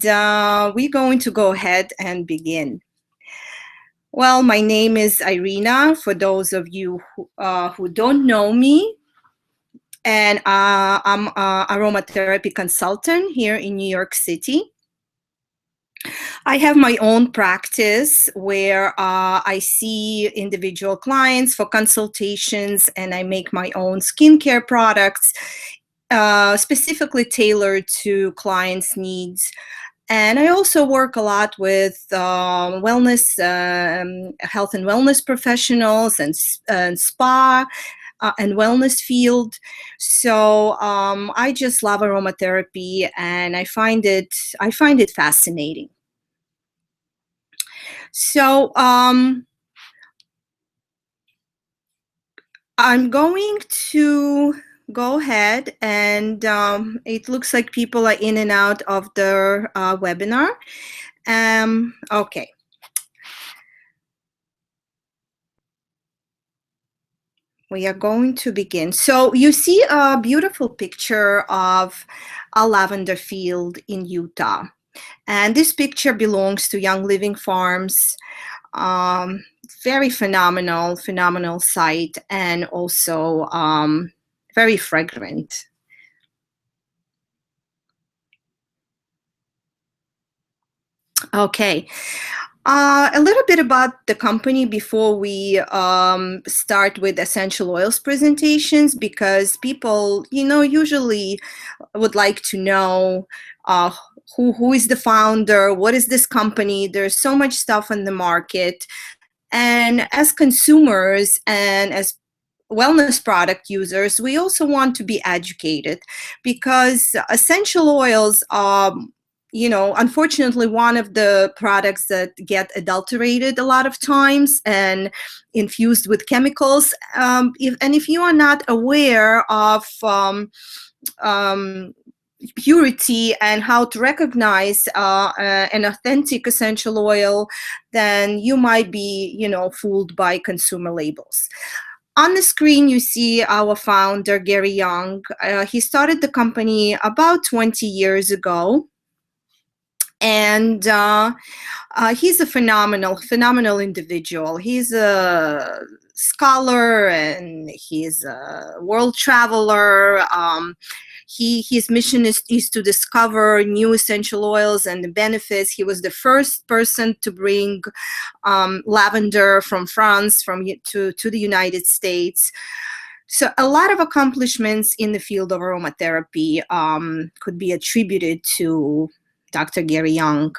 We're going to go ahead and begin. Well, my name is Irina, for those of you who don't know me, and I'm an aromatherapy consultant here in New York City. I have my own practice where I see individual clients for consultations, and I make my own skincare products specifically tailored to clients' needs. And I also work a lot with wellness, health and wellness professionals and spa and wellness field. So I just love aromatherapy, and I find it fascinating. So I'm going to go ahead, and it looks like people are in and out of the webinar. Okay. We are going to begin. So you see a beautiful picture of a lavender field in Utah. And this picture belongs to Young Living Farms. Very phenomenal site, and also very fragrant. Okay. A little bit about the company before we start with essential oils presentations, because people, usually would like to know who is the founder, what is this company. There's so much stuff on the market. And as consumers and as wellness product users, we also want to be educated, because essential oils unfortunately, one of the products that get adulterated a lot of times and infused with chemicals. If you are not aware of purity and how to recognize an authentic essential oil, then you might be, fooled by consumer labels. On the screen, you see our founder, Gary Young. He started the company about 20 years ago. And he's a phenomenal individual. He's a scholar, and he's a world traveler. His mission is to discover new essential oils and the benefits. He was the first person to bring lavender from France to the United States. So a lot of accomplishments in the field of aromatherapy could be attributed to Dr. Gary Young.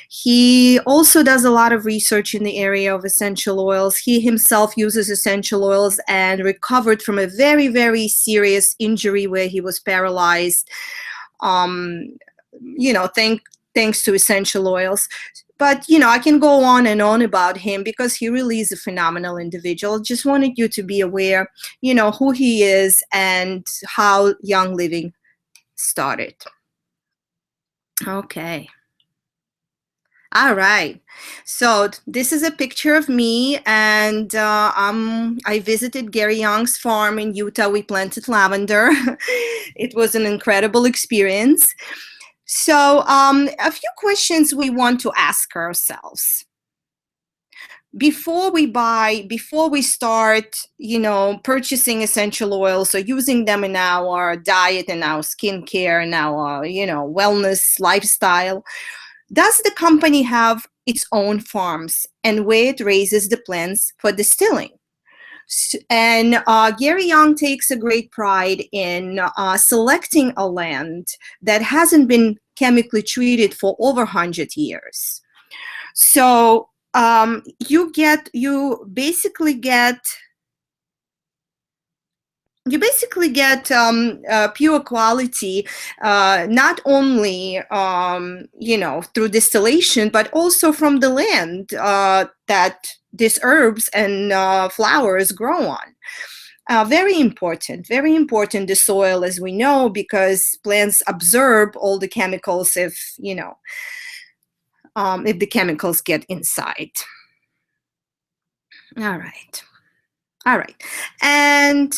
He also does a lot of research in the area of essential oils. He himself uses essential oils and recovered from a very, very serious injury where he was paralyzed, thanks to essential oils. But, I can go on and on about him, because he really is a phenomenal individual. Just wanted you to be aware, who he is and how Young Living started. Okay. All right. So this is a picture of me, and I visited Gary Young's farm in Utah. We planted lavender. It was an incredible experience. So a few questions we want to ask ourselves before we start, purchasing essential oils or using them in our diet and our skincare and our, wellness lifestyle. Does the company have its own farms and where it raises the plants for distilling? And Gary Young takes a great pride in selecting a land that hasn't been chemically treated for over 100 years. So you basically get pure quality, not only through distillation, but also from the land that these herbs and flowers grow on. Very important, the soil, as we know, because plants absorb all the chemicals if the chemicals get inside. All right. And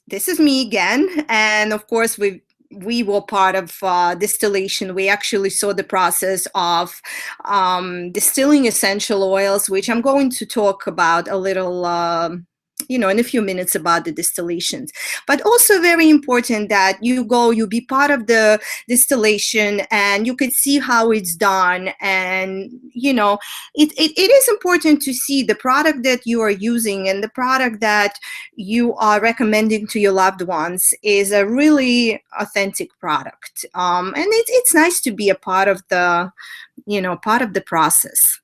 this is me again. And of course, we were part of distillation. We actually saw the process of distilling essential oils, which I'm going to talk about a little in a few minutes about the distillations. But also very important that you be part of the distillation and you could see how it's done. And it is important to see the product that you are using and the product that you are recommending to your loved ones is a really authentic product. And it's nice to be a part of the process.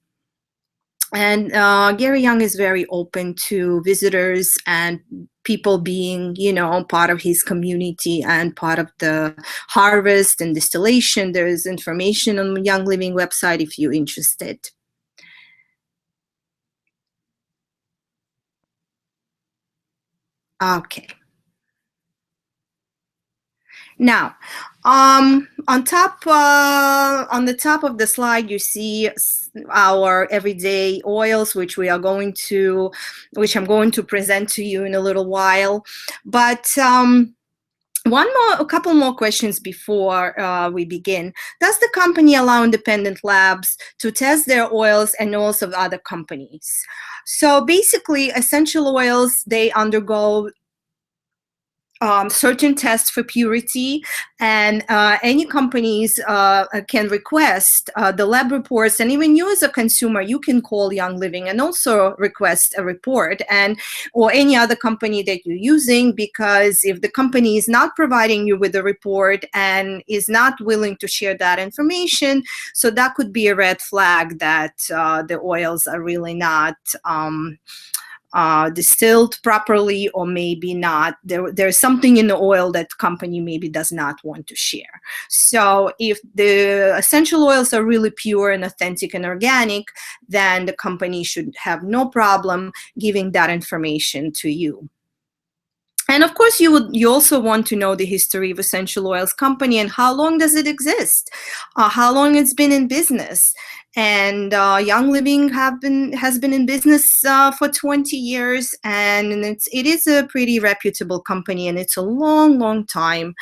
And Gary Young is very open to visitors and people being, part of his community and part of the harvest and distillation. There is information on Young Living website if you're interested. Okay. Now, on the top of the slide, you see our everyday oils, which I'm going to present to you in a little while. But a couple more questions before we begin. Does the company allow independent labs to test their oils and oils of other companies? So basically, essential oils, they undergo certain tests for purity, and any companies can request the lab reports, and even you as a consumer, you can call Young Living and also request a report, or any other company that you're using, because if the company is not providing you with a report and is not willing to share that information, so that could be a red flag that the oils are really not distilled properly, or maybe not. There's something in the oil that company maybe does not want to share. So if the essential oils are really pure and authentic and organic, then the company should have no problem giving that information to you. And of course, you also want to know the history of essential oils company and how long does it exist, how long it's been in business. And Young Living has been in business for 20 years, and it is a pretty reputable company, and it's a long, long time.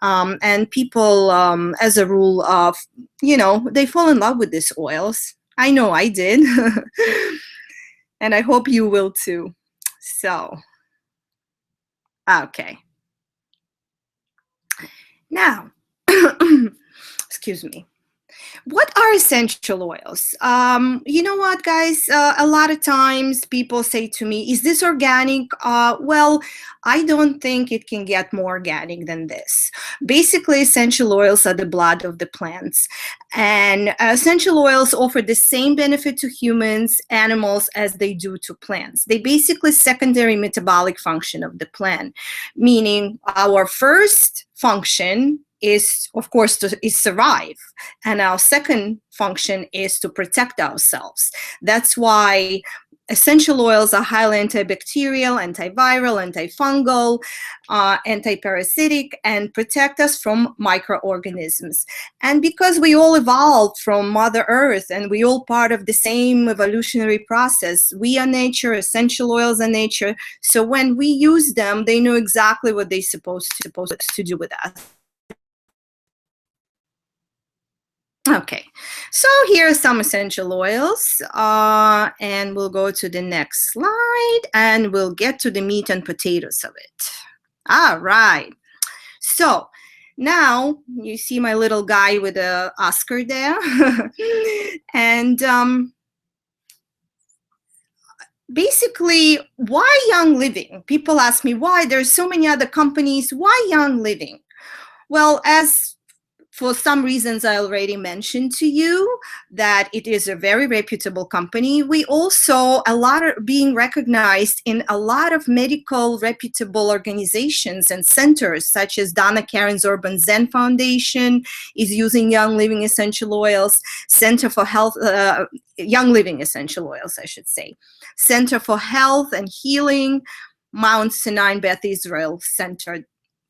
And people, as a rule, they fall in love with these oils. I know I did, and I hope you will too. So. Okay. Now, excuse me. What are essential oils? You know what, guys? A lot of times people say to me, is this organic? Well, I don't think it can get more organic than this. Basically, essential oils are the blood of the plants. And essential oils offer the same benefit to humans, animals, as they do to plants. They basically secondary metabolic function of the plant, meaning our first function is, of course, is survive. And our second function is to protect ourselves. That's why essential oils are highly antibacterial, antiviral, antifungal, antiparasitic, and protect us from microorganisms. And because we all evolved from Mother Earth and we all part of the same evolutionary process, we are nature, essential oils are nature. So when we use them, they know exactly what they're supposed to do with us. Okay, so here are some essential oils, and we'll go to the next slide, and we'll get to the meat and potatoes of it. All right, so now you see my little guy with the Oscar there, and basically, why Young Living? People ask me why there's so many other companies, why Young Living? Well, as for some reasons I already mentioned to you, that it is a very reputable company. We also being recognized in a lot of medical reputable organizations and centers, such as Donna Karen's Urban Zen Foundation is using Young Living essential oils, Center for Health, Young Living essential oils, I should say, Center for Health and Healing, Mount Sinai Beth Israel Center.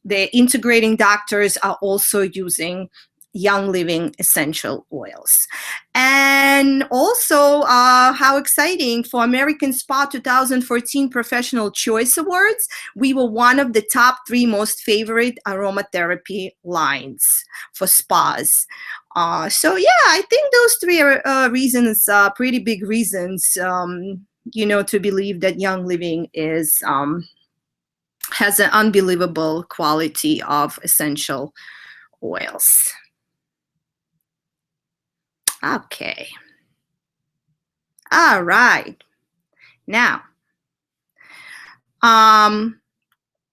The integrating doctors are also using Young Living essential oils. And also, how exciting, for American Spa 2014 Professional Choice Awards, we were one of the top 3 most favorite aromatherapy lines for spas. So yeah, I think those 3 are reasons, pretty big reasons, to believe that Young Living has an unbelievable quality of essential oils. Okay. All right. Now, a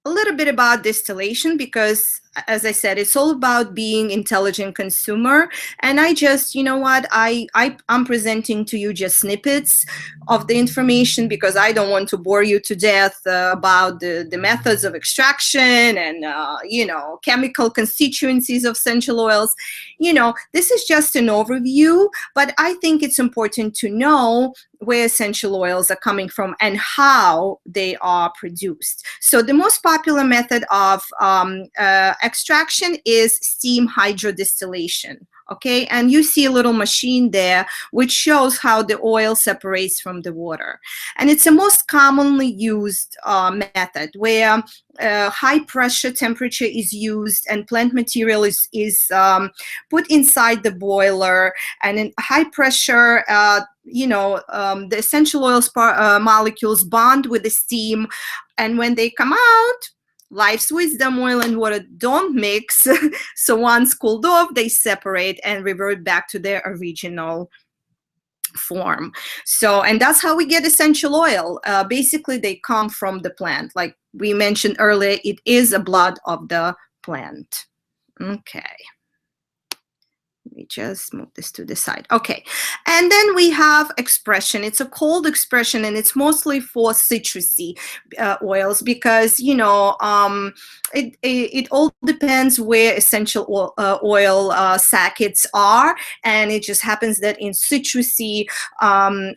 little bit about distillation, because as I said, it's all about being intelligent consumer. And I just, you know what, I'm presenting to you just snippets of the information, because I don't want to bore you to death about the methods of extraction and, chemical constituencies of essential oils. This is just an overview, but I think it's important to know where essential oils are coming from and how they are produced. So the most popular method of extraction is steam hydrodistillation. Okay, and you see a little machine there which shows how the oil separates from the water. And it's the most commonly used method, where high pressure temperature is used and plant material is put inside the boiler, and in high pressure, the essential oils molecules bond with the steam, and when they come out, life's wisdom, oil and water don't mix. So once cooled off, they separate and revert back to their original form. So, and that's how we get essential oil. Basically, they come from the plant. Like we mentioned earlier, it is a blood of the plant. Okay. Let me just move this to the side. Okay. And then we have expression. It's a cold expression, and it's mostly for citrusy oils, because, it all depends where essential oil sackets are. And it just happens that in citrusy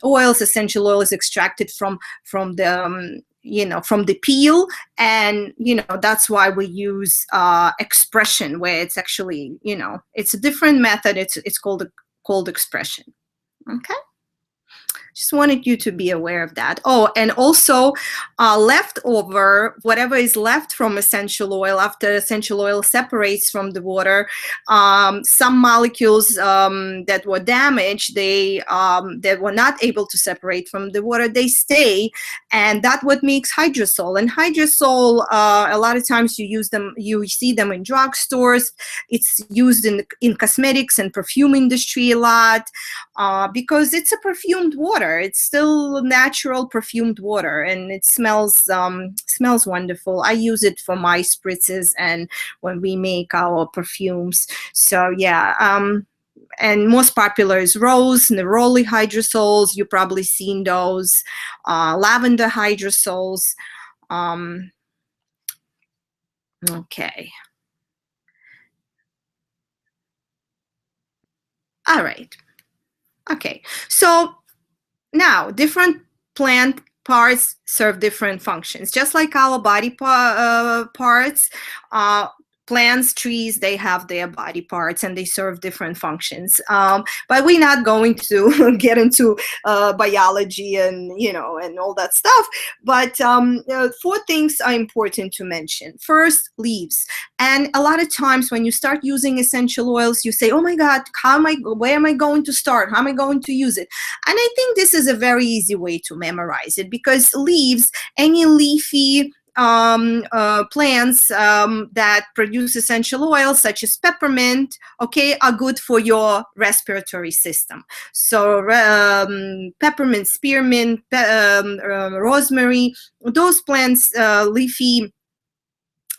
oils, essential oil is extracted from the from the peel, and that's why we use expression, where it's actually it's a different method. It's called a cold expression. Okay. Just wanted you to be aware of that. Oh, and also leftover, whatever is left from essential oil after essential oil separates from the water, some molecules that were damaged, that were not able to separate from the water, they stay, and that what makes hydrosol. And hydrosol, a lot of times you see them in drugstores. It's used in cosmetics and perfume industry a lot, because it's a perfumed water. It's still natural perfumed water, and it smells wonderful. I use it for my spritzes and when we make our perfumes. So yeah, and most popular is rose, neroli hydrosols. You've probably seen those. Lavender hydrosols. Okay. All right. Okay. So now, different plant parts serve different functions. Just like our body parts, plants, trees, they have their body parts and they serve different functions. But we're not going to get into biology and and all that stuff. But 4 things are important to mention. First, leaves. And a lot of times when you start using essential oils, you say, oh my God, where am I going to start? How am I going to use it? And I think this is a very easy way to memorize it, because leaves, any leafy plants that produce essential oils, such as peppermint, okay, are good for your respiratory system. So peppermint, spearmint, rosemary, those plants,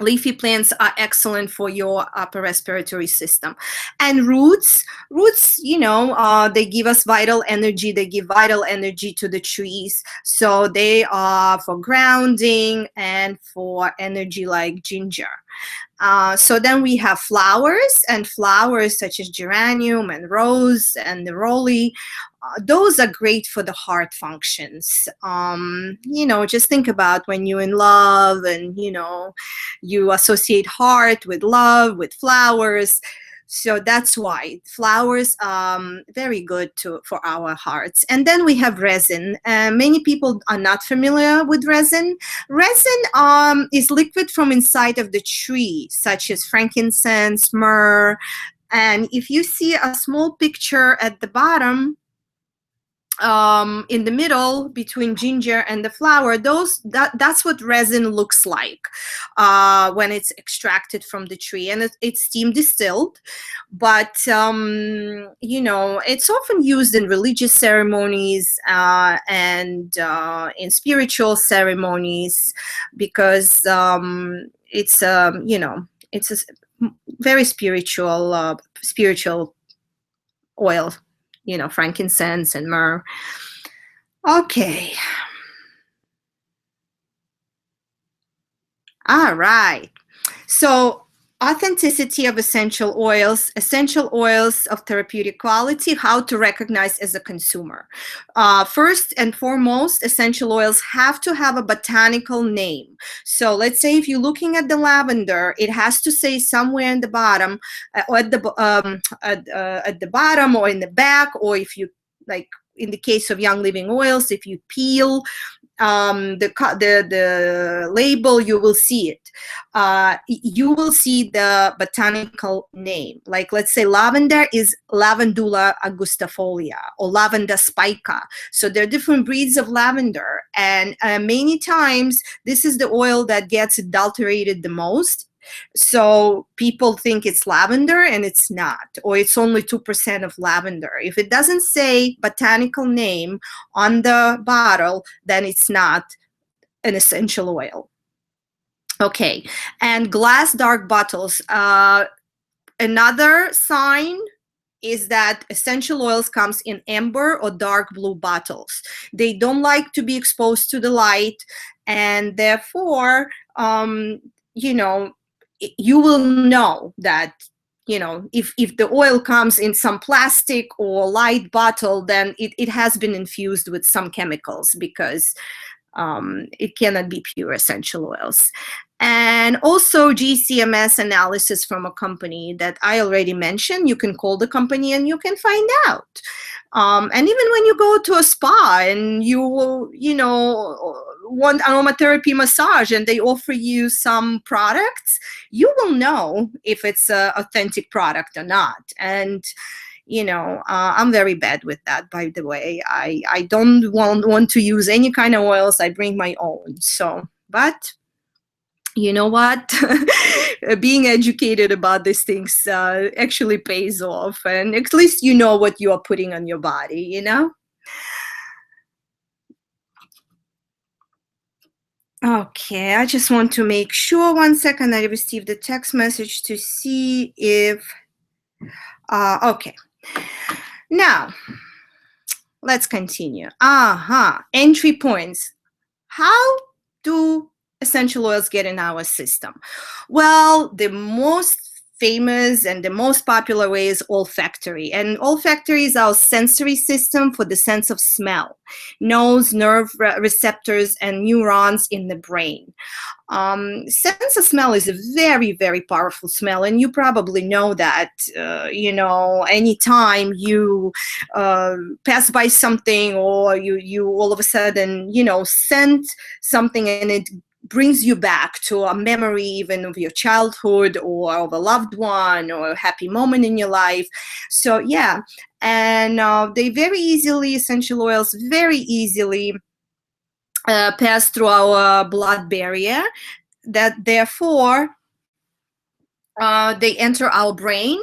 leafy plants are excellent for your upper respiratory system. And roots, they give us vital energy. They give vital energy to the trees. So they are for grounding and for energy, like ginger. So then we have flowers, and flowers such as geranium and rose and neroli. Those are great for the heart functions. Just think about when you're in love and, you associate heart with love, with flowers. So that's why flowers very good for our hearts. And then we have resin. Many people are not familiar with resin. Resin is liquid from inside of the tree, such as frankincense, myrrh. And if you see a small picture at the bottom, in the middle between ginger and the flower, that's what resin looks like when it's extracted from the tree, and it's steam distilled. But you know, it's often used in religious ceremonies and in spiritual ceremonies, because it's you know, it's a very spiritual oil, you know, frankincense and myrrh. Okay. All right. So authenticity of essential oils of therapeutic quality, how to recognize as a consumer. First and foremost, essential oils have to have a botanical name. So let's say if you're looking at the lavender, it has to say somewhere in the bottom, or at the bottom or in the back, or if you, like in the case of Young Living oils, if you peel the label, you will see it. You will see the botanical name. Like, let's say lavender is Lavandula angustifolia or Lavanda spica. So there are different breeds of lavender, and many times this is the oil that gets adulterated the most. So people think it's lavender, and it's not, or it's only 2% of lavender. If it doesn't say botanical name on the bottle, then it's not an essential oil. Okay, and glass dark bottles. Another sign is that essential oils comes in amber or dark blue bottles. They don't like to be exposed to the light, and therefore, you know, you will know that, you know, if the oil comes in some plastic or light bottle, then it has been infused with some chemicals, because it cannot be pure essential oils. And also GCMS analysis from a company that I already mentioned. You can call the company and you can find out. And even when you go to a spa and you know, want aromatherapy massage and they offer you some products, you will know if it's an authentic product or not. And you know, I'm very bad with that, by the way. I don't want to use any kind of oils. I bring my own. So, but you know what? Being educated about these things actually pays off. And at least you know what you are putting on your body, you know? Okay, I just want to make sure, 1 second, I received a text message to see if, okay. Now, let's continue. Entry points. How do essential oils get in our system? Well, the most famous and the most popular way is olfactory. And olfactory is our sensory system for the sense of smell. Nose, nerve receptors, and neurons in the brain. Sense of smell is a very, very powerful smell, and you probably know that. You know, anytime you pass by something, or you all of a sudden, you know, scent something, and it brings you back to a memory even of your childhood or of a loved one or a happy moment in your life. So yeah, and they very easily, essential oils very easily pass through our blood barrier, that therefore they enter our brain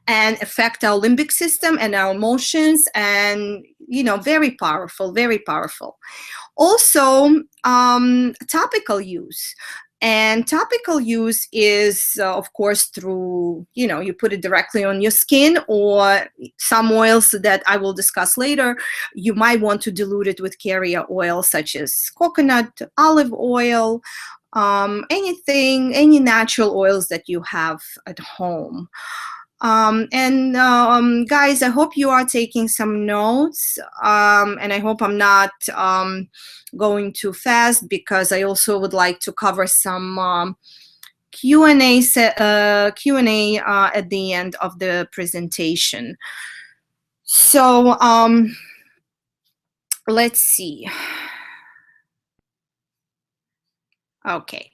and affect our limbic system and our emotions, and you know, very powerful, very powerful. Also, topical use. And topical use is, of course, through, you know, you put it directly on your skin, or some oils that I will discuss later, you might want to dilute it with carrier oil, such as coconut, olive oil, anything, any natural oils that you have at home. Guys, I hope you are taking some notes, and I hope I'm not going too fast, because I also would like to cover some Q&A at the end of the presentation. So let's see. Okay.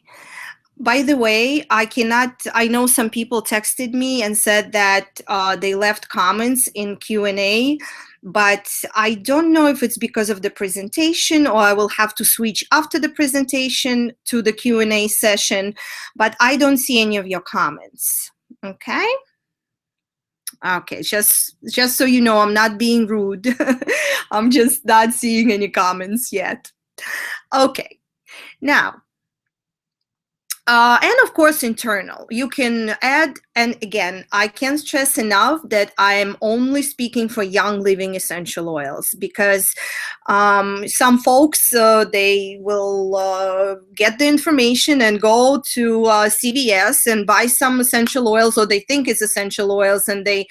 By the way, I know some people texted me and said that they left comments in Q&A, but I don't know if it's because of the presentation or I will have to switch after the presentation to the Q&A session, but I don't see any of your comments. Okay? Okay, just so you know, I'm not being rude. I'm just not seeing any comments yet. Okay, now, and of course, internal. You can add, and again, I can't stress enough that I'm only speaking for Young Living essential oils, because some folks, they will get the information and go to CVS and buy some essential oils, or they think it's essential oils, and they,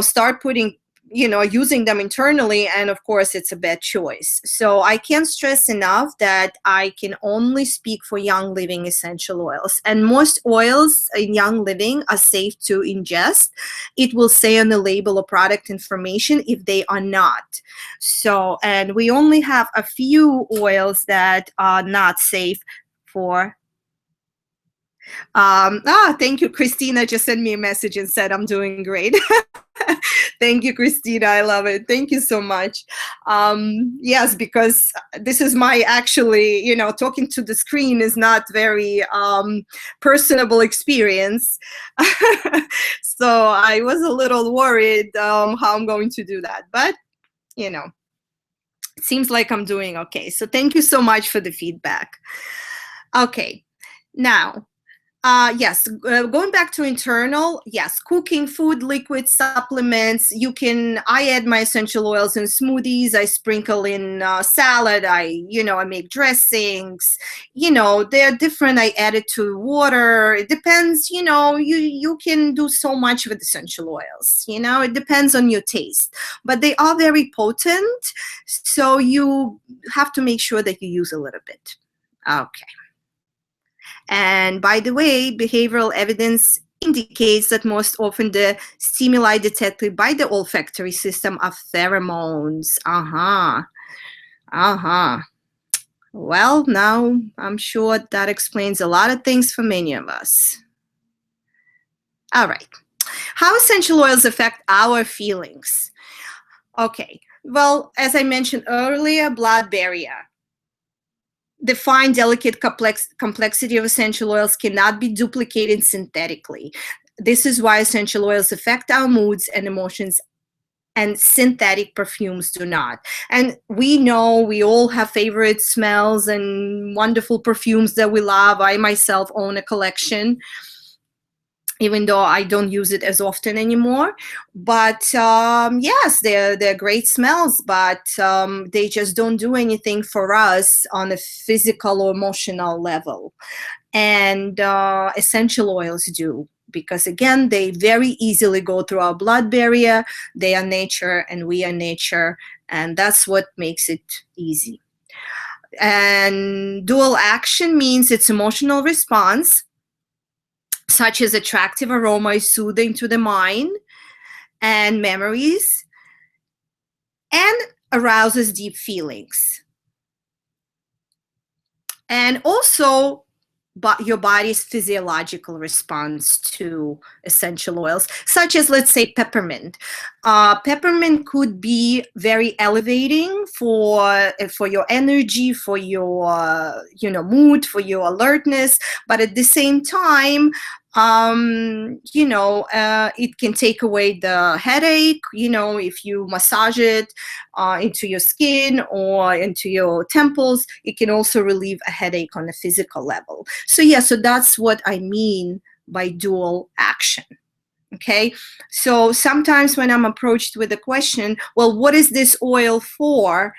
start putting, using them internally, and of course it's a bad choice. So I can't stress enough that I can only speak for Young Living essential oils, and most oils in Young Living are safe to ingest. It will say on the label or product information if they are not. So, and we only have a few oils that are not safe for thank you. Christina just sent me a message and said I'm doing great. Thank you, Christina. I love it. Thank you so much. Yes, because this is my actually, talking to the screen is not very personable experience. So I was a little worried how I'm going to do that. But, it seems like I'm doing okay. So thank you so much for the feedback. Okay, now, yes, going back to internal, yes, cooking, food, liquid, supplements. I add my essential oils in smoothies. I sprinkle in salad. I make dressings. They're different. I add it to water. It depends, you can do so much with essential oils. It depends on your taste. But they are very potent, so you have to make sure that you use a little bit. Okay. And by the way, behavioral evidence indicates that most often the stimuli detected by the olfactory system are pheromones. Well, now I'm sure that explains a lot of things for many of us. All right. How essential oils affect our feelings? Okay. Well, as I mentioned earlier, blood barrier. The fine, delicate complexity of essential oils cannot be duplicated synthetically. This is why essential oils affect our moods and emotions, and synthetic perfumes do not. And we know we all have favorite smells and wonderful perfumes that we love. I myself own a collection, even though I don't use it as often anymore. But yes, they're great smells, but they just don't do anything for us on a physical or emotional level. And essential oils do, because again, they very easily go through our blood barrier. They are nature and we are nature, and that's what makes it easy. And dual action means its emotional response, such as attractive aroma, is soothing to the mind and memories, and arouses deep feelings. And also, your body's physiological response to essential oils, such as, let's say, peppermint. Peppermint could be very elevating for your energy, for your mood, for your alertness, but at the same time, it can take away the headache, if you massage it into your skin or into your temples. It can also relieve a headache on a physical level. So yeah, so that's what I mean by dual action. Okay, so sometimes when I'm approached with the question, well, what is this oil for?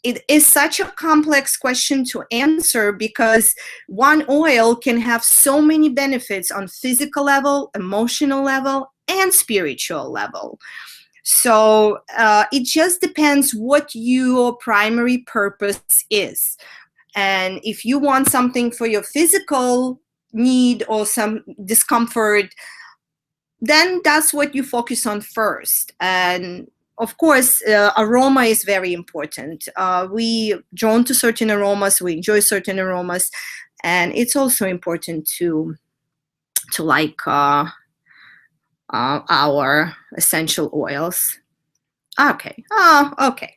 It is such a complex question to answer, because one oil can have so many benefits on physical level, emotional level, and spiritual level. So it just depends what your primary purpose is. And if you want something for your physical need or some discomfort, then that's what you focus on first. And of course, aroma is very important. We drawn to certain aromas, we enjoy certain aromas, and it's also important to like our essential oils. Okay. Oh, okay.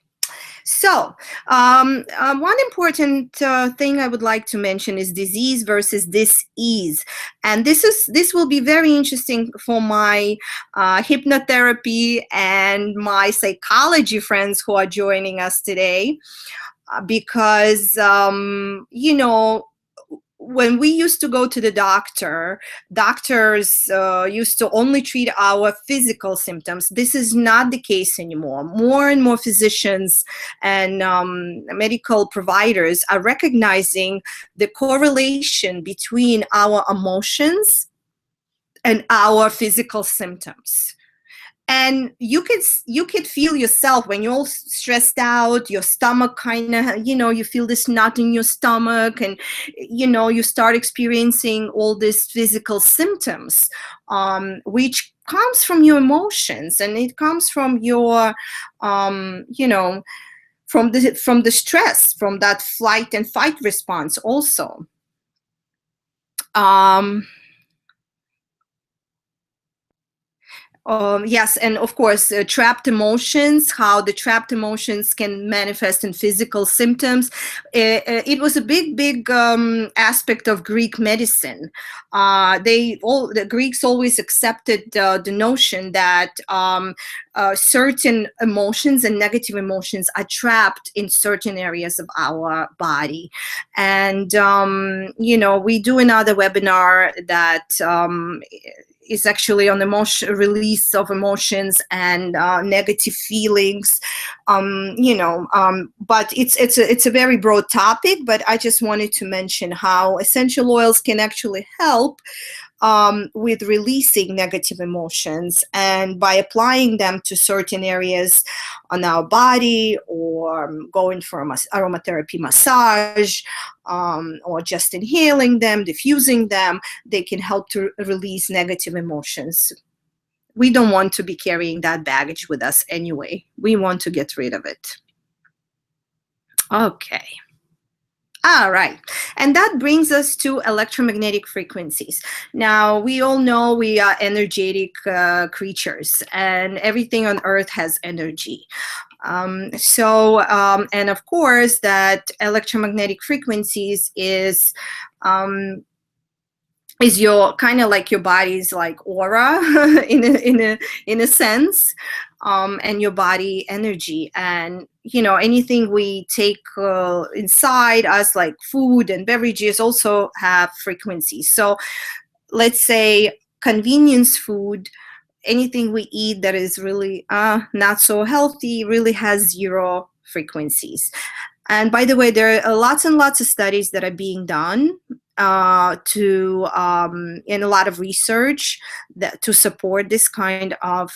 So, one important thing I would like to mention is disease versus dis-ease, and this will be very interesting for my hypnotherapy and my psychology friends who are joining us today, because when we used to go to the doctor, doctors used to only treat our physical symptoms. This is not the case anymore. More and more physicians and medical providers are recognizing the correlation between our emotions and our physical symptoms. And you could feel yourself when you're all stressed out, your stomach kind of, you feel this knot in your stomach, and you start experiencing all these physical symptoms, which comes from your emotions, and it comes from your from the stress, from that flight and fight response also. Yes, and of course, trapped emotions, how the trapped emotions can manifest in physical symptoms. It was a big aspect of Greek medicine. The Greeks always accepted the notion that certain emotions and negative emotions are trapped in certain areas of our body. And, we do another webinar that is actually on release of emotions and negative feelings, but it's a very broad topic. But I just wanted to mention how essential oils can actually help with releasing negative emotions, and by applying them to certain areas on our body, or going for aromatherapy massage, or just inhaling them, diffusing them, they can help to release negative emotions. We don't want to be carrying that baggage with us anyway. We want to get rid of it. Okay. All right. And that brings us to electromagnetic frequencies. Now, we all know we are energetic creatures, and everything on Earth has energy. And of course, that electromagnetic frequencies is your kind of like your body's like aura in a sense, and your body energy. And anything we take inside us, like food and beverages, also have frequencies. So let's say convenience food, anything we eat that is really not so healthy, really has zero frequencies. And by the way, there are lots and lots of studies that are being done in a lot of research to support this kind of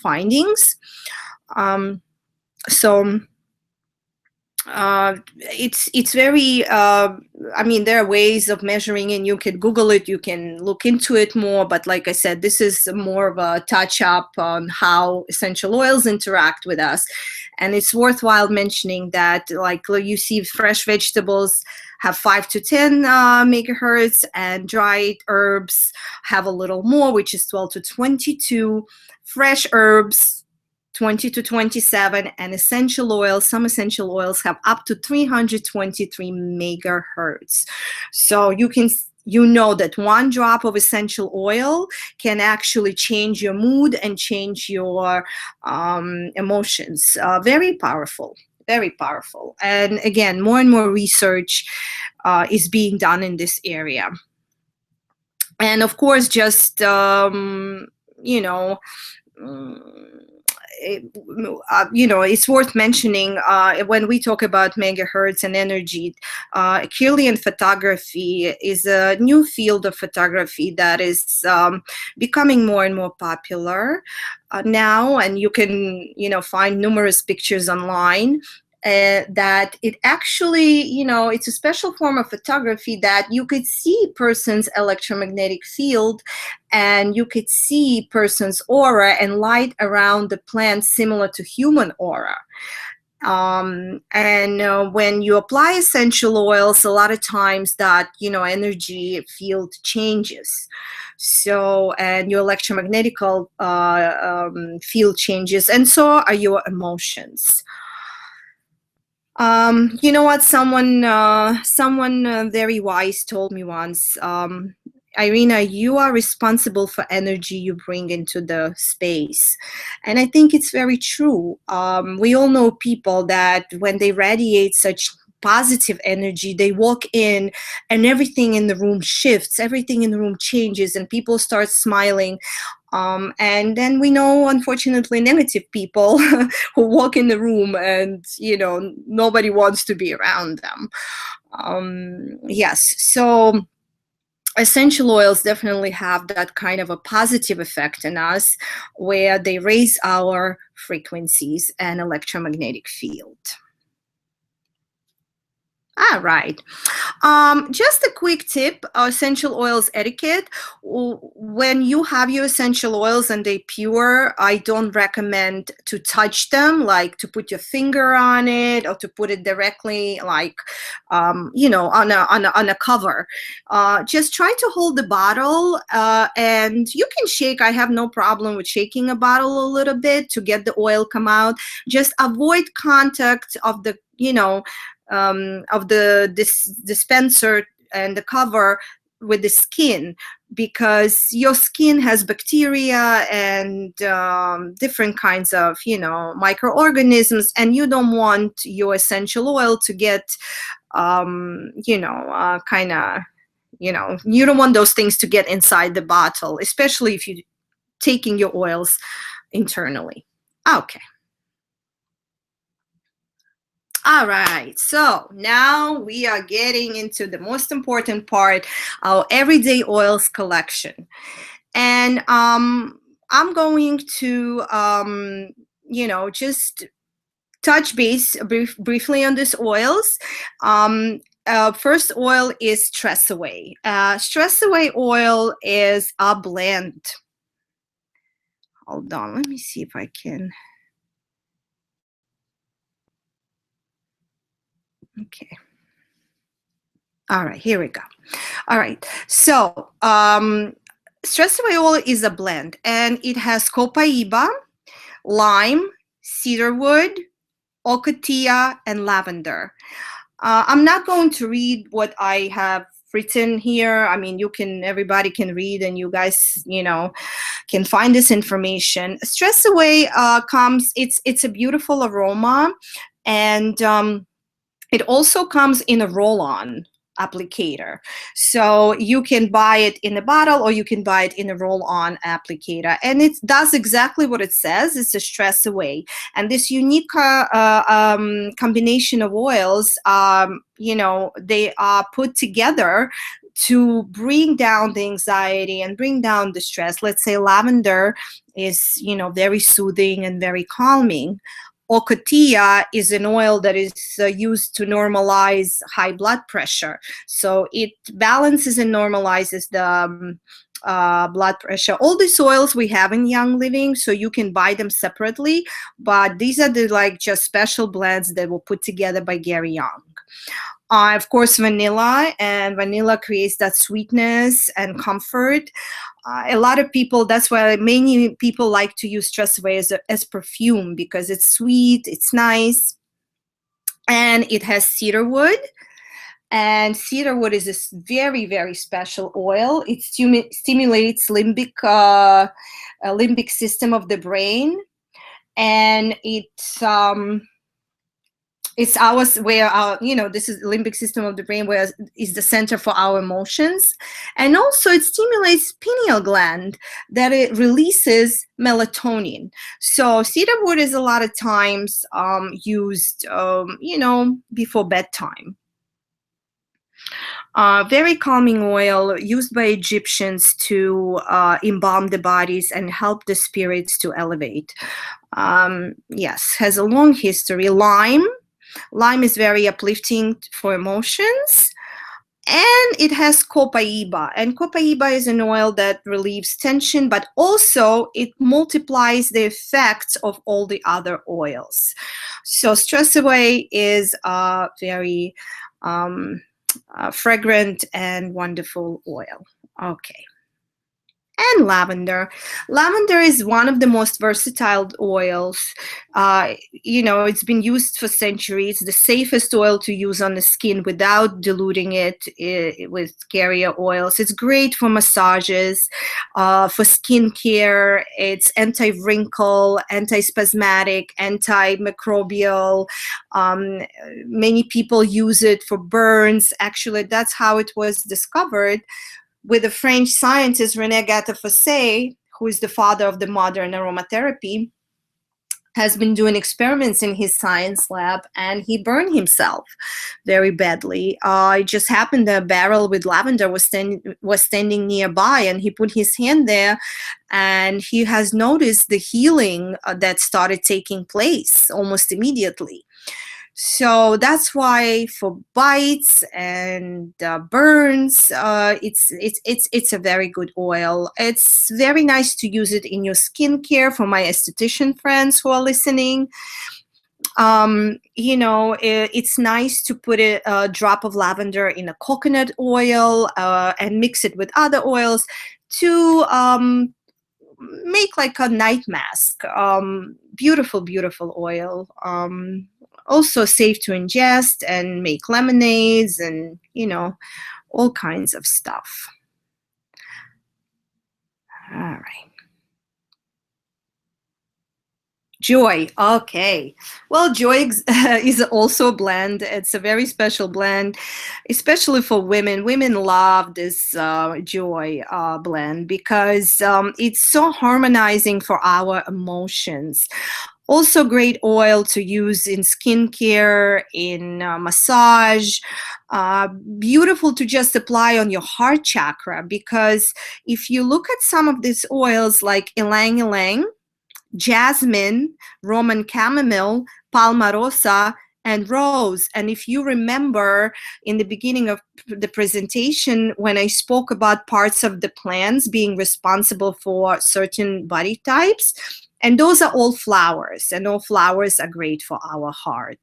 findings. It's very there are ways of measuring, and you can Google it, you can look into it more, but like I said, this is more of a touch up on how essential oils interact with us. And it's worthwhile mentioning that, like, you see fresh vegetables have 5 to 10 megahertz, and dried herbs have a little more, which is 12 to 22. Fresh herbs 20 to 27, and essential oils, some essential oils have up to 323 megahertz. So you know that one drop of essential oil can actually change your mood and change your emotions. Very powerful, very powerful. And again, more and more research is being done in this area. And of course, just it's worth mentioning when we talk about megahertz and energy, Kirlian photography is a new field of photography that is becoming more and more popular now, and you can find numerous pictures online. that it actually, it's a special form of photography that you could see person's electromagnetic field, and you could see person's aura and light around the plant similar to human aura. And when you apply essential oils, a lot of times that energy field changes. So, and your electromagnetic field changes, and so are your emotions. You know what? Someone very wise told me once, Irina, you are responsible for energy you bring into the space. And I think it's very true. We all know people that when they radiate such positive energy, they walk in and everything in the room shifts, everything in the room changes, and people start smiling. And then we know, unfortunately, negative people who walk in the room and, nobody wants to be around them. Yes, so essential oils definitely have that kind of a positive effect in us, where they raise our frequencies and electromagnetic field. All right. Just a quick tip, essential oils etiquette. When you have your essential oils and they're pure, I don't recommend to touch them, like to put your finger on it or to put it directly, like, on a cover. Just try to hold the bottle, and you can shake. I have no problem with shaking a bottle a little bit to get the oil come out. Just avoid contact of the, dispenser and the cover with the skin, because your skin has bacteria and different kinds of microorganisms, and you don't want your essential oil to get you don't want those things to get inside the bottle, especially if you're taking your oils internally. Okay. All right, so now we are getting into the most important part, our everyday oils collection. And I'm going to, just touch base briefly on these oils. First oil is Stress Away. Stress Away oil is a blend. Hold on, let me see if I can. Okay. All right, here we go. All right, so Stress Away oil is a blend, and it has copaiba, lime, cedarwood, ocotillo, and lavender. I'm not going to read what I have written here. I mean, everybody can read, and you guys, can find this information. Stress Away it's a beautiful aroma, and it also comes in a roll-on applicator. So you can buy it in a bottle or you can buy it in a roll-on applicator. And it does exactly what it says. It's a Stress Away. And this unique combination of oils, they are put together to bring down the anxiety and bring down the stress. Let's say lavender is, very soothing and very calming. Ocotillo is an oil that is used to normalize high blood pressure. So it balances and normalizes the blood pressure. All these oils we have in Young Living, so you can buy them separately, but these are the just special blends that were put together by Gary Young. Of course, vanilla, and vanilla creates that sweetness and comfort. A lot of people, that's why many people like to use Stress Away as perfume, because it's sweet, it's nice, and it has cedarwood. And cedarwood is this very, very special oil. It stimulates limbic system of the brain, and it's ours, where this is the limbic system of the brain, where is the center for our emotions. And also it stimulates pineal gland, that it releases melatonin. So cedarwood is a lot of times used before bedtime. Very calming oil, used by Egyptians to embalm the bodies and help the spirits to elevate. Yes, has a long history. Lime Lime is very uplifting for emotions. And it has copaiba. And copaiba is an oil that relieves tension, but also it multiplies the effects of all the other oils. So Stress Away is a very fragrant and wonderful oil. Okay. And lavender. Lavender is one of the most versatile oils. It's been used for centuries. The safest oil to use on the skin without diluting it with carrier oils. It's great for massages, for skincare. It's anti-wrinkle, anti-spasmodic, antimicrobial. Many people use it for burns. Actually, that's how it was discovered with the French scientist René Gattefossé, who is the father of the modern aromatherapy, has been doing experiments in his science lab, and he burned himself very badly. It just happened that a barrel with lavender was standing nearby, and he put his hand there, and he has noticed the healing that started taking place almost immediately. So that's why for bites and burns, it's a very good oil. It's very nice to use it in your skincare. For my esthetician friends who are listening, it's nice to put a drop of lavender in a coconut oil and mix it with other oils to make like a night mask. Beautiful, beautiful oil. Also safe to ingest and make lemonades and, all kinds of stuff. All right. Joy. Okay. Well, joy is also a blend. It's a very special blend, especially for women. Women love this joy blend because it's so harmonizing for our emotions. Also great oil to use in skincare, in massage. Beautiful to just apply on your heart chakra, because if you look at some of these oils like ylang ylang, jasmine, Roman chamomile, palmarosa, and rose. And if you remember in the beginning of the presentation, when I spoke about parts of the plants being responsible for certain body types, and those are all flowers, and all flowers are great for our heart.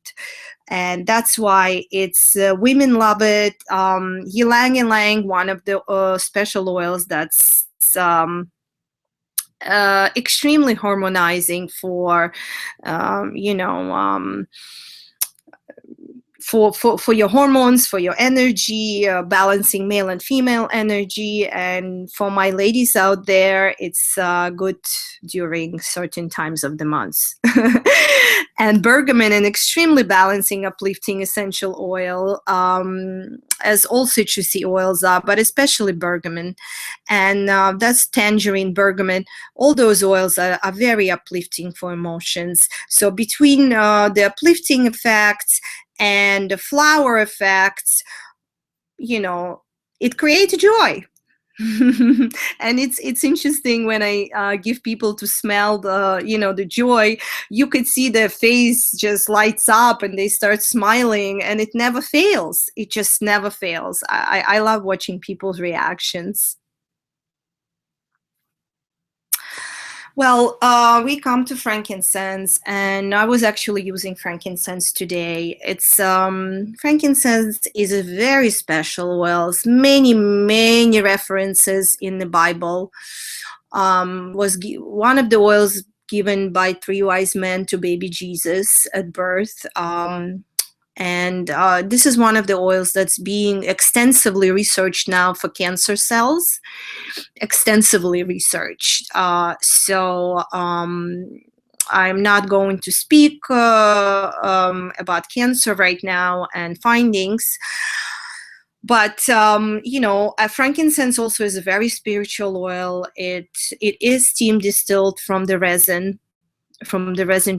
And that's why it's women love it. Ylang ylang, one of the special oils that's extremely harmonizing for for your hormones, for your energy, balancing male and female energy. And for my ladies out there, it's good during certain times of the months. And bergamot, an extremely balancing, uplifting essential oil, as all citrusy oils are, but especially bergamot. And that's tangerine, bergamot. All those oils are very uplifting for emotions. So between the uplifting effects and the flower effects, it creates joy. And it's interesting when I give people to smell the joy. You could see their face just lights up and they start smiling, and it never fails. It just never fails. I love watching people's reactions. Well, we come to frankincense, and I was actually using frankincense today. It's frankincense is a very special oil. Many references in the Bible. Was one of the oils given by 3 wise men to baby Jesus at birth. And this is one of the oils that's being extensively researched now for cancer cells. Extensively researched. So I'm not going to speak about cancer right now and findings. But frankincense also is a very spiritual oil. It is steam distilled from the resin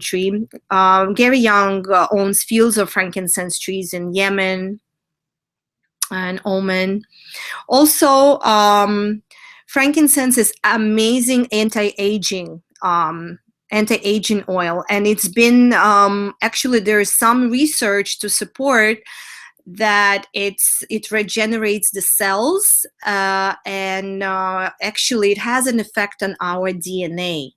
tree. Gary Young owns fields of frankincense trees in Yemen and Oman. Also, frankincense is amazing anti-aging anti-aging oil, and it's been actually there is some research to support that it regenerates the cells, and actually it has an effect on our DNA.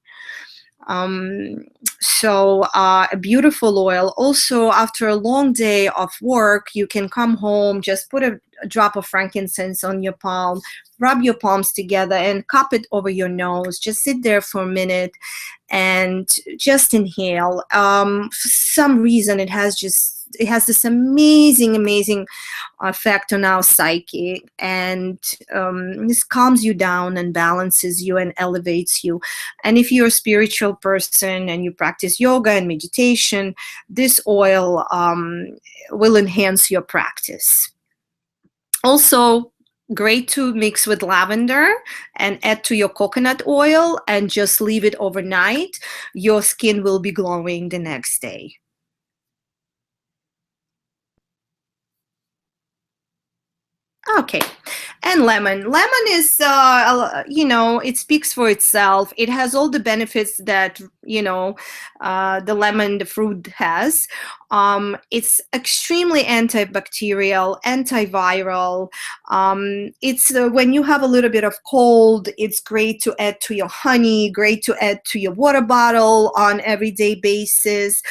Um, so a beautiful oil. Also, after a long day of work, you can come home, just put a drop of frankincense on your palm, rub your palms together and cup it over your nose. Just sit there for a minute and just inhale. For some reason, it has this amazing effect on our psyche, and this calms you down and balances you and elevates you. And if you're a spiritual person and you practice yoga and meditation, this oil will enhance your practice. Also, great to mix with lavender and add to your coconut oil and just leave it overnight. Your skin will be glowing the next day. Okay. And lemon. Lemon is, it speaks for itself. It has all the benefits that, the lemon, the fruit has. It's extremely antibacterial, antiviral. It's when you have a little bit of cold, it's great to add to your honey, great to add to your water bottle on everyday basis.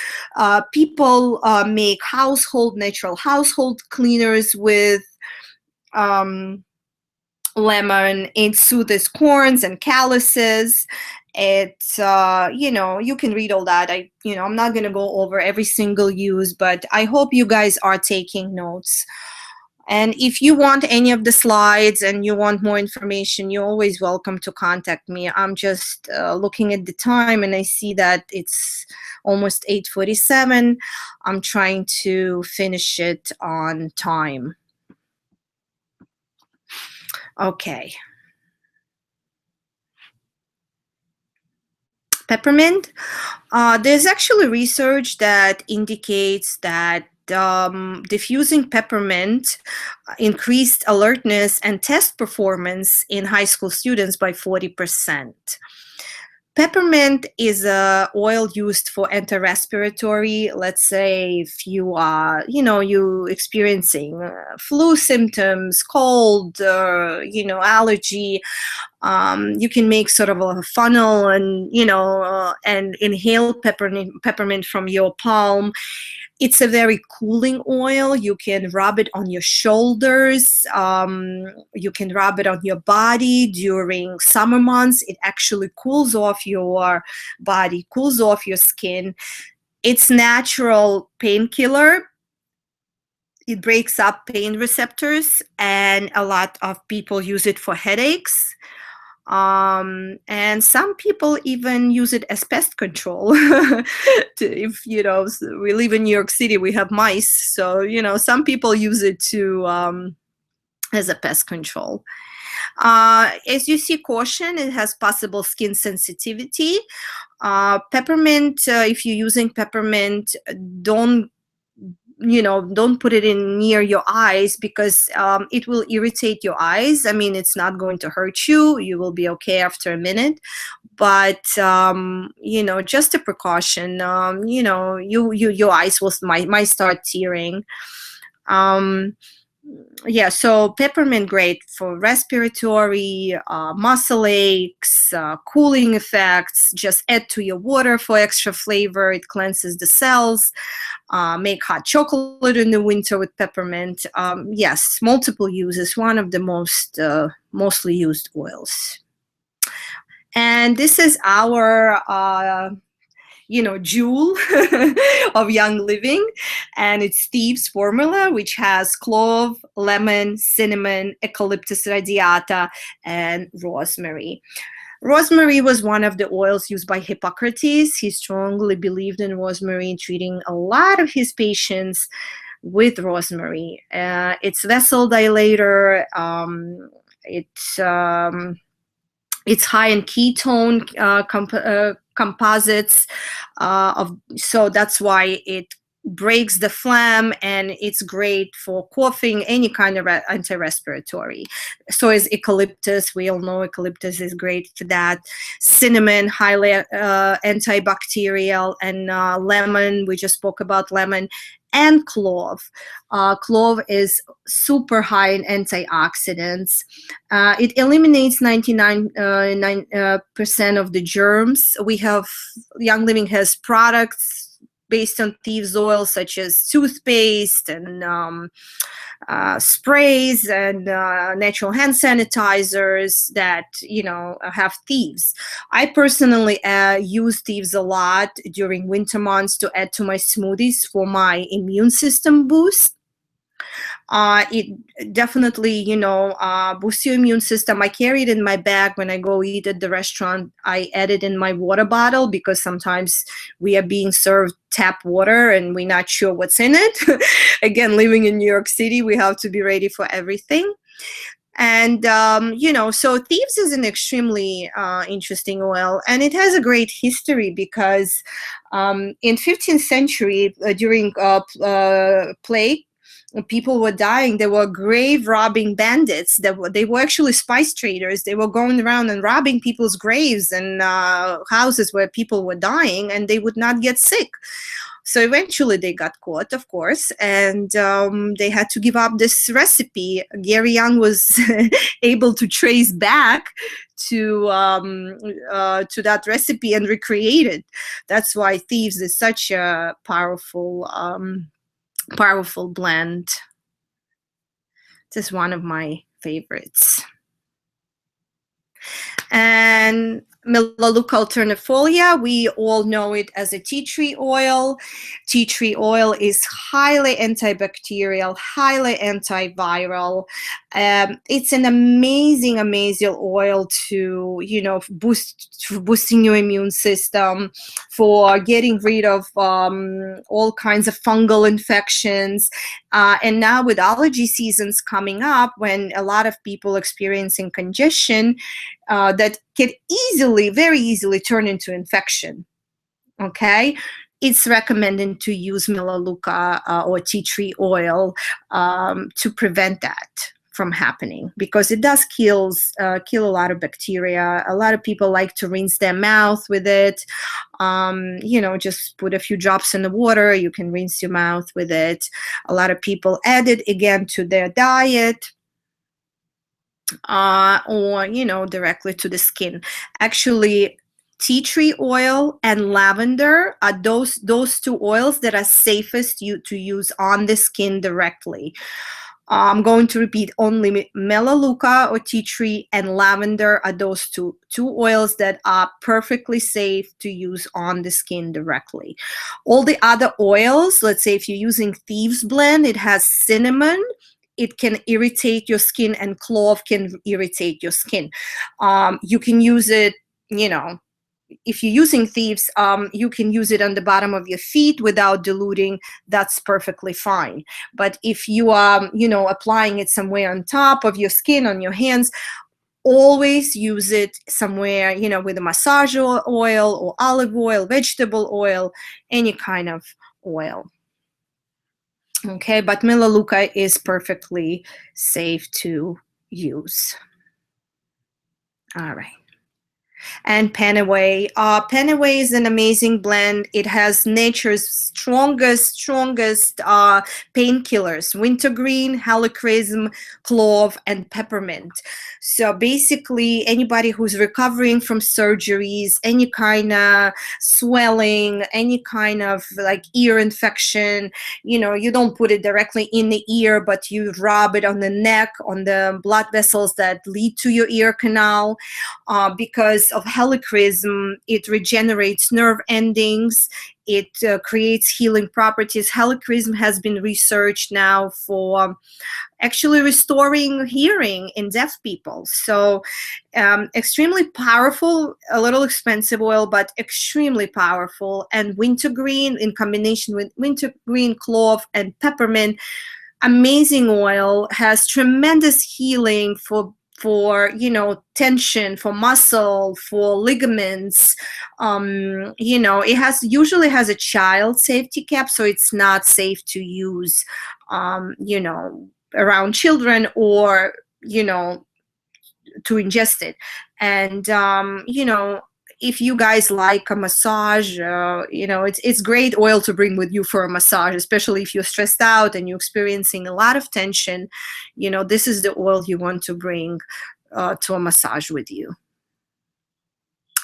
People make natural household cleaners with lemon. It soothes corns and calluses. You can read all that. I'm not going to go over every single use, but I hope you guys are taking notes. And if you want any of the slides and you want more information, you're always welcome to contact me. I'm just looking at the time and I see that it's almost 8:47. I'm trying to finish it on time. Okay. Peppermint. There's actually research that indicates that diffusing peppermint increased alertness and test performance in high school students by 40%. Peppermint is a oil used for anti-respiratory. Let's say if you are, you experiencing flu symptoms, cold, allergy, you can make sort of a funnel and inhale peppermint from your palm. It's a very cooling oil. You can rub it on your shoulders. You can rub it on your body during summer months. It actually cools off your body, cools off your skin. It's natural painkiller. It breaks up pain receptors, and a lot of people use it for headaches. And some people even use it as pest control. If we live in New York City, we have mice, so some people use it to as a pest control. As you see, caution, it has possible skin sensitivity. Peppermint, if you're using peppermint, don't put it in near your eyes, because it will irritate your eyes. I mean, it's not going to hurt you. You will be okay after a minute, but just a precaution. Your eyes might start tearing. So peppermint, great for respiratory, muscle aches, cooling effects. Just add to your water for extra flavor. It cleanses the cells. Make hot chocolate in the winter with peppermint. Yes, multiple uses. One of the mostly used oils. And this is our jewel of Young Living, and it's Steve's formula, which has clove, lemon, cinnamon, eucalyptus radiata, and rosemary. Rosemary was one of the oils used by Hippocrates. He strongly believed in rosemary, treating a lot of his patients with rosemary. It's vessel dilator. It's high in ketone composites, so that's why it breaks the phlegm, and it's great for coughing, any kind of anti-respiratory. So is eucalyptus. We all know eucalyptus is great for that. Cinnamon, highly antibacterial, and lemon, we just spoke about lemon, and clove. Clove is super high in antioxidants. It eliminates 99% of the germs. Young Living has products based on thieves oil, such as toothpaste and sprays and natural hand sanitizers that have thieves. I personally use thieves a lot during winter months to add to my smoothies for my immune system boost. It definitely, boosts your immune system. I carry it in my bag when I go eat at the restaurant. I add it in my water bottle because sometimes we are being served tap water and we're not sure what's in it. Again, living in New York City, we have to be ready for everything. And, so thieves is an extremely interesting oil, and it has a great history because in 15th century, during plague, people were dying. There were grave robbing bandits. They were actually spice traders. They were going around and robbing people's graves and houses where people were dying, and they would not get sick. So eventually they got caught, of course, and they had to give up this recipe. Gary Young was able to trace back to that recipe and recreate it. That's why thieves is such a powerful blend. This is one of my favorites. And Melaleuca alternifolia, we all know it as a tea tree oil. Tea tree oil is highly antibacterial, highly antiviral. It's an amazing oil to, boosting your immune system, for getting rid of all kinds of fungal infections. And now with allergy seasons coming up, when a lot of people experiencing congestion, that can very easily turn into infection. Okay, it's recommended to use Melaleuca or tea tree oil to prevent that from happening, because it does kill a lot of bacteria. A lot of people like to rinse their mouth with it. Just put a few drops in the water. You can rinse your mouth with it. A lot of people add it again to their diet. Or directly to the skin. Actually, tea tree oil and lavender are those two oils that are safest to use on the skin directly. I'm going to repeat, only Melaleuca or tea tree and lavender are those two oils that are perfectly safe to use on the skin directly. All the other oils, let's say if you're using Thieves Blend, it has cinnamon. It can irritate your skin, and clove can irritate your skin. You can use it, if you're using Thieves, you can use it on the bottom of your feet without diluting. That's perfectly fine. But if you are, applying it somewhere on top of your skin, on your hands, always use it somewhere, with a massage oil or olive oil, vegetable oil, any kind of oil. Okay, but Melaleuca is perfectly safe to use. All right. And Panaway. Panaway is an amazing blend. It has nature's strongest painkillers: wintergreen, helichrysum, clove, and peppermint. So basically, anybody who's recovering from surgeries, any kind of swelling, any kind of ear infection, you don't put it directly in the ear, but you rub it on the neck, on the blood vessels that lead to your ear canal. Because of helichrysum, it regenerates nerve endings. It creates healing properties. Helichrysum has been researched now for actually restoring hearing in deaf people. So extremely powerful, a little expensive oil, but extremely powerful. And wintergreen, in combination with wintergreen, clove, and peppermint, amazing oil, has tremendous healing for for, tension, for muscle, for ligaments. It usually has a child safety cap, so it's not safe to use, around children, or, to ingest it. And if you guys like a massage, it's great oil to bring with you for a massage, especially if you're stressed out and you're experiencing a lot of tension. This is the oil you want to bring to a massage with you.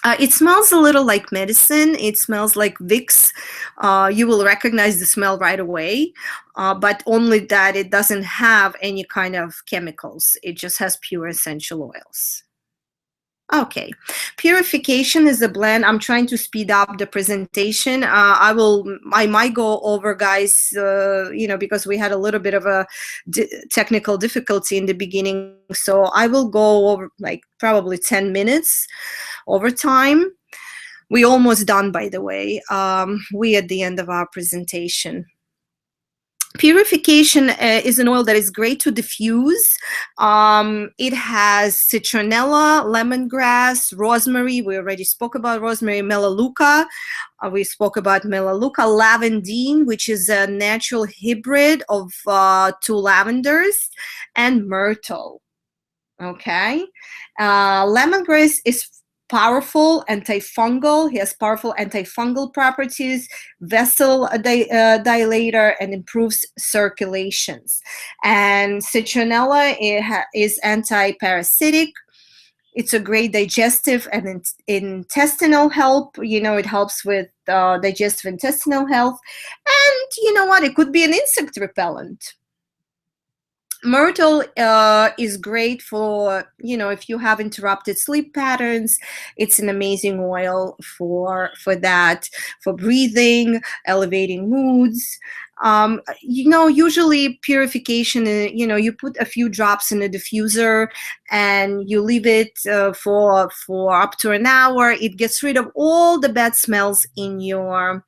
It smells a little like medicine. It smells like Vicks. You will recognize the smell right away, but only that it doesn't have any kind of chemicals. It just has pure essential oils. Okay, purification is a blend. I'm trying to speed up the presentation. I might go over, guys, because we had a little bit of a technical difficulty in the beginning. So I will go over like probably 10 minutes over time. We're almost done, by the way. We at the end of our presentation. Purification is an oil that is great to diffuse. It has citronella, lemongrass, rosemary. We already spoke about rosemary, melaleuca. We spoke about melaleuca, lavandine, which is a natural hybrid of two lavenders, and myrtle. Okay. Lemongrass is powerful antifungal. He has powerful antifungal properties, vessel dilator, and improves circulations. And citronella is anti-parasitic. It's a great digestive and intestinal help. It helps with digestive intestinal health. And you know what? It could be an insect repellent. Myrtle is great for, if you have interrupted sleep patterns. It's an amazing oil for that, for breathing, elevating moods. Usually purification, you put a few drops in a diffuser and you leave it for up to an hour. It gets rid of all the bad smells in your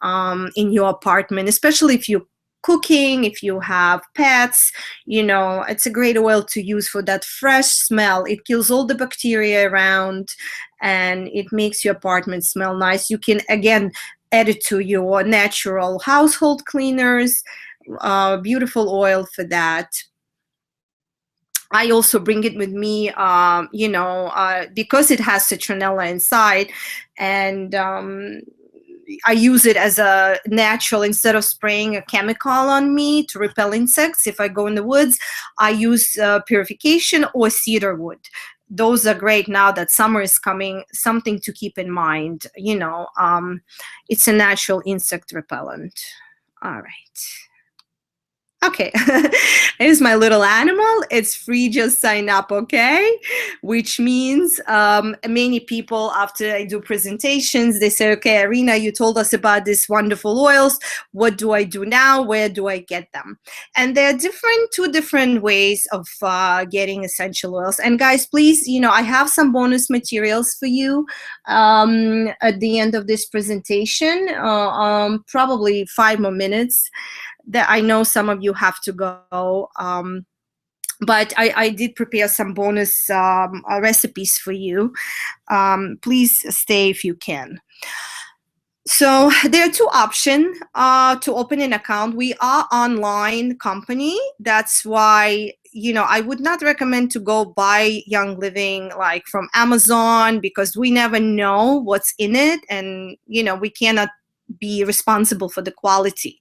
apartment, especially if you cooking, if you have pets. It's a great oil to use for that fresh smell. It kills all the bacteria around and it makes your apartment smell nice. You can again add it to your natural household cleaners. Beautiful oil for that. I also bring it with me, because it has citronella inside, and I use it as a natural. Instead of spraying a chemical on me to repel insects, if I go in the woods, I use purification or cedar wood. Those are great now that summer is coming. Something to keep in mind. It's a natural insect repellent. All right. Okay, here's my little animal. It's free, just sign up, okay? Which means many people, after I do presentations, they say, okay, Irina, you told us about these wonderful oils. What do I do now? Where do I get them? And there are two different ways of getting essential oils. And guys, please, I have some bonus materials for you at the end of this presentation, probably 5 more minutes. That I know some of you have to go, but I did prepare some bonus recipes for you. Please stay if you can. So there are two options to open an account. We are online company. That's why, I would not recommend to go buy Young Living like from Amazon, because we never know what's in it, and we cannot be responsible for the quality.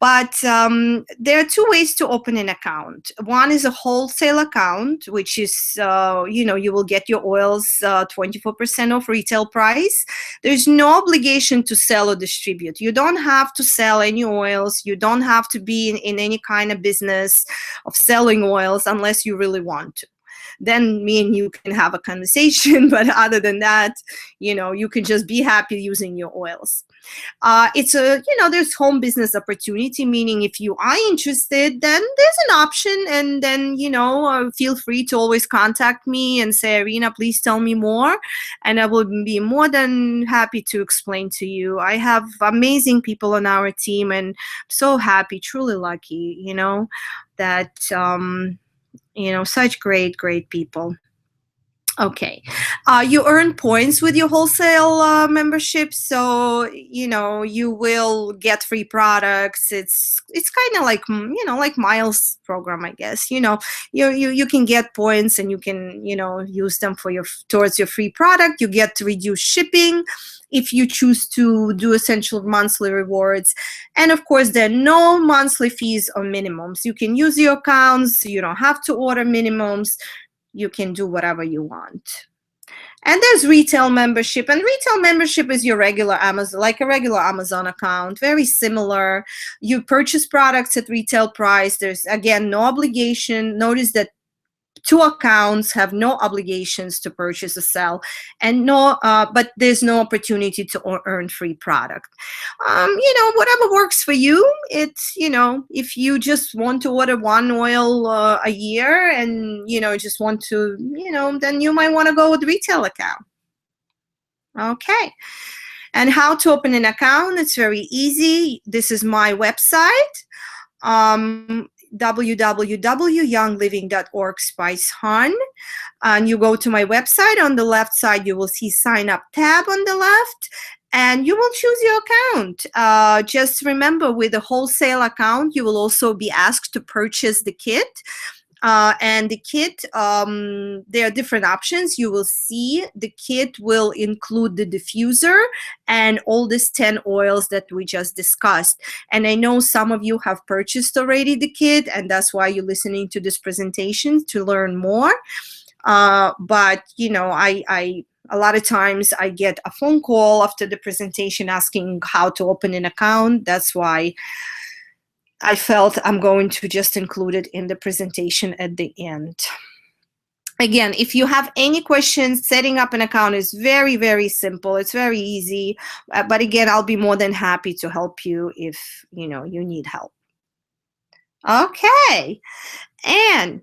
But there are two ways to open an account. One is a wholesale account, which is, you will get your oils 24% off retail price. There's no obligation to sell or distribute. You don't have to sell any oils. You don't have to be in any kind of business of selling oils unless you really want to. Then me and you can have a conversation. But other than that, you can just be happy using your oils. It's there's home business opportunity, meaning if you are interested, then there's an option, and then, feel free to always contact me and say, Irina, please tell me more, and I will be more than happy to explain to you. I have amazing people on our team, and I'm so happy, truly lucky, that Such great people. Okay. You earn points with your wholesale membership, so you will get free products. It's kind of like like miles program, I guess. You can get points and you can use them towards your free product. You get to reduce shipping if you choose to do essential monthly rewards, and of course there are no monthly fees or minimums. You can use your accounts. You don't have to order minimums. You can do whatever you want. And there's retail membership, and retail membership is your regular Amazon, like a regular Amazon account, very similar. You purchase products at retail price. There's, again, no obligation. Notice that 2 accounts have no obligations to purchase or sell, and but there's no opportunity to earn free product. Whatever works for you. It's if you just want to order one oil a year, and just want to then you might want to go with retail account. Okay. And how to open an account? It's very easy. This is my website. www.youngliving.org/hun, and you go to my website. On the left side you will see sign up tab on the left, and you will choose your account. Just remember, with a wholesale account you will also be asked to purchase the kit. And the kit, there are different options. You will see the kit will include the diffuser and all these 10 oils that we just discussed. And I know some of you have purchased already the kit, and that's why you're listening to this presentation to learn more. But a lot of times I get a phone call after the presentation asking how to open an account. That's why I felt I'm going to just include it in the presentation at the end. Again, if you have any questions, setting up an account is very, very simple. It's very easy. But again, I'll be more than happy to help you if you need help. Okay. And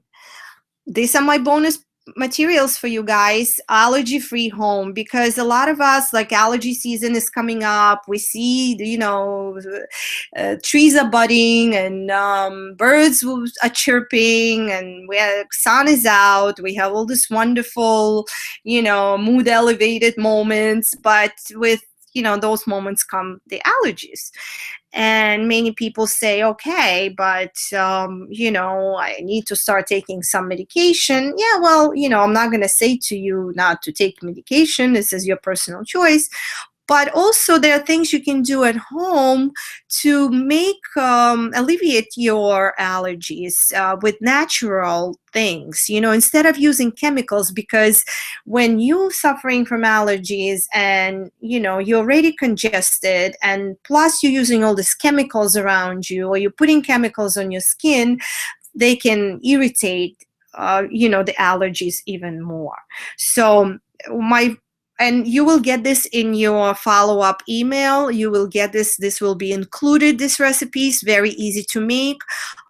these are my bonus materials for you guys. Allergy-free home, because a lot of us, like, allergy season is coming up. We see trees are budding, and birds are chirping, and sun is out. We have all this wonderful mood elevated moments, but with those moments come the allergies. And many people say, okay, but I need to start taking some medication. Yeah, well, I'm not going to say to you not to take medication. This is your personal choice. But also there are things you can do at home to make alleviate your allergies with natural things, instead of using chemicals. Because when you're suffering from allergies and you're already congested, and plus you're using all these chemicals around you, or you're putting chemicals on your skin, they can irritate the allergies even more. So and you will get this in your follow-up email. You will get this. This will be included. This recipe is very easy to make.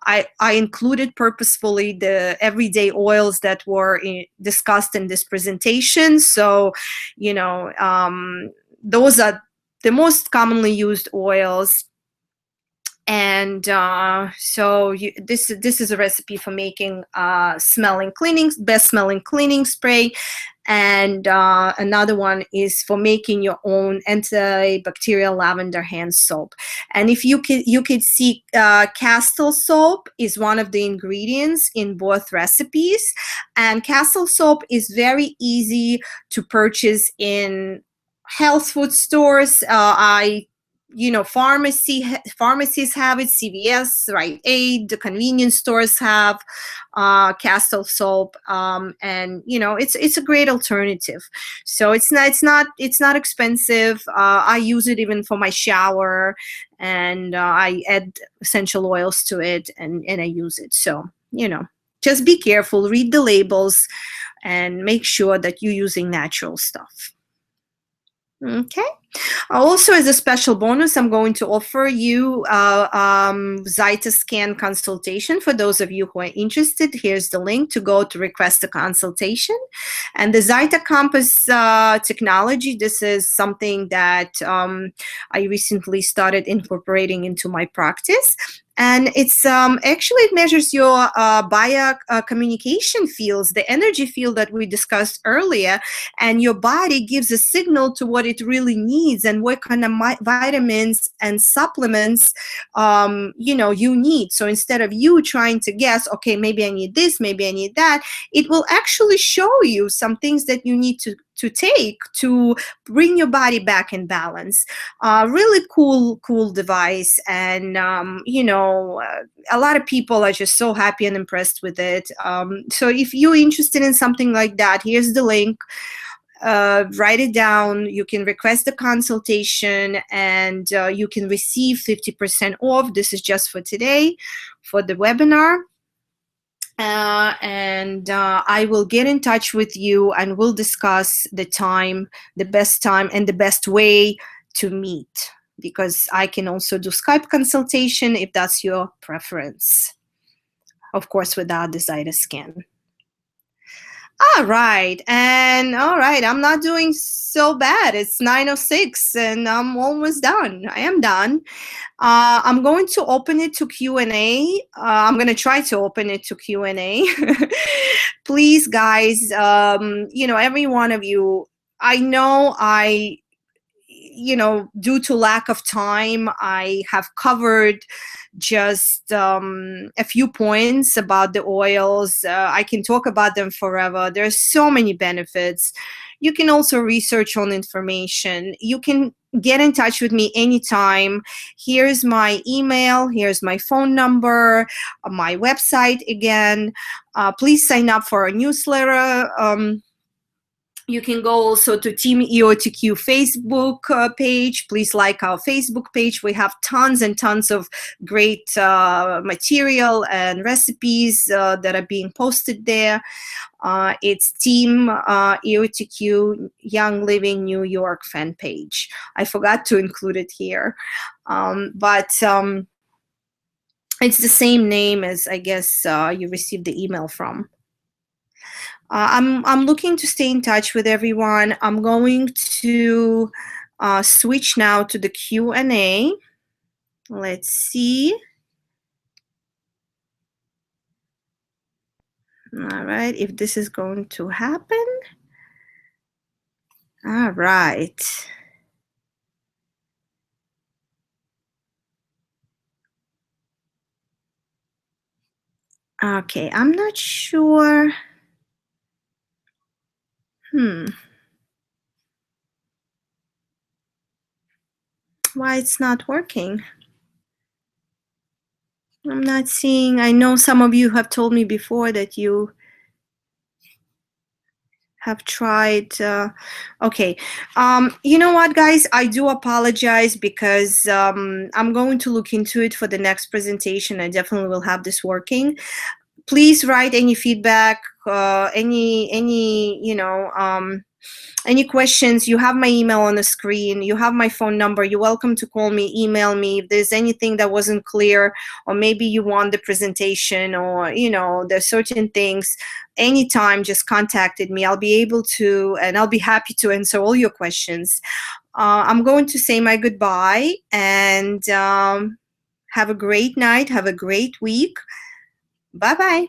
I included purposefully the everyday oils that were discussed in this presentation. So, those are the most commonly used oils. And this is a recipe for making best smelling cleaning spray. And another one is for making your own antibacterial lavender hand soap. And if you could see, castle soap is one of the ingredients in both recipes. And castle soap is very easy to purchase in health food stores. Pharmacies have it, CVS, Rite Aid, the convenience stores have castle soap, and it's a great alternative. So it's not expensive. I use it even for my shower, and I add essential oils to it, and I use it. So just be careful, read the labels, and make sure that you're using natural stuff. Okay. Also, as a special bonus, I'm going to offer you Zita scan consultation for those of you who are interested. Here's the link to go to request a consultation. And the Zita Compass technology, this is something that I recently started incorporating into my practice. And it's actually it measures your bio communication fields, the energy field that we discussed earlier, and your body gives a signal to what it really needs and what kind of vitamins and supplements you need. So instead of you trying to guess, okay, maybe I need this, maybe I need that, it will actually show you some things that you need to take to bring your body back in balance. Really cool device, and a lot of people are just so happy and impressed with it. So if you're interested in something like that, here's the link. Write it down. You can request a consultation, and you can receive 50% off. This is just for today, for the webinar. And I will get in touch with you, and we'll discuss the time, the best time, and the best way to meet, because I can also do Skype consultation if that's your preference. Of course, without the Zita scan. All right, I'm not doing so bad. It's 9:06 and I'm almost done. I am done. I'm going to open it to Q&A. I'm going to try to open it to Q&A. Please, guys, every one of you, I know due to lack of time, I have covered just a few points about the oils. I can talk about them forever. There's so many benefits. You can also research on information. You can get in touch with me anytime. Here's my email. Here's my phone number, my website again. Please sign up for our newsletter. You can go also to Team EOTQ Facebook page. Please like our Facebook page. We have tons and tons of great material and recipes that are being posted there. It's Team EOTQ Young Living New York fan page. I forgot to include it here. But it's the same name as, I guess, you received the email from. I'm looking to stay in touch with everyone. I'm going to switch now to the Q&A. Let's see. All right, if this is going to happen. All right. Okay, I'm not sure. Why it's not working? I'm not seeing. I know some of you have told me before that you have tried. Okay. You know what, guys? I do apologize because I'm going to look into it for the next presentation. I definitely will have this working. Please write any feedback, any questions. You have my email on the screen. You have my phone number. You're welcome to call me, email me if there's anything that wasn't clear, or maybe you want the presentation, or there's certain things. Anytime, just contacted me. I'll be able to, and I'll be happy to answer all your questions. I'm going to say my goodbye, and have a great night. Have a great week. Bye-bye.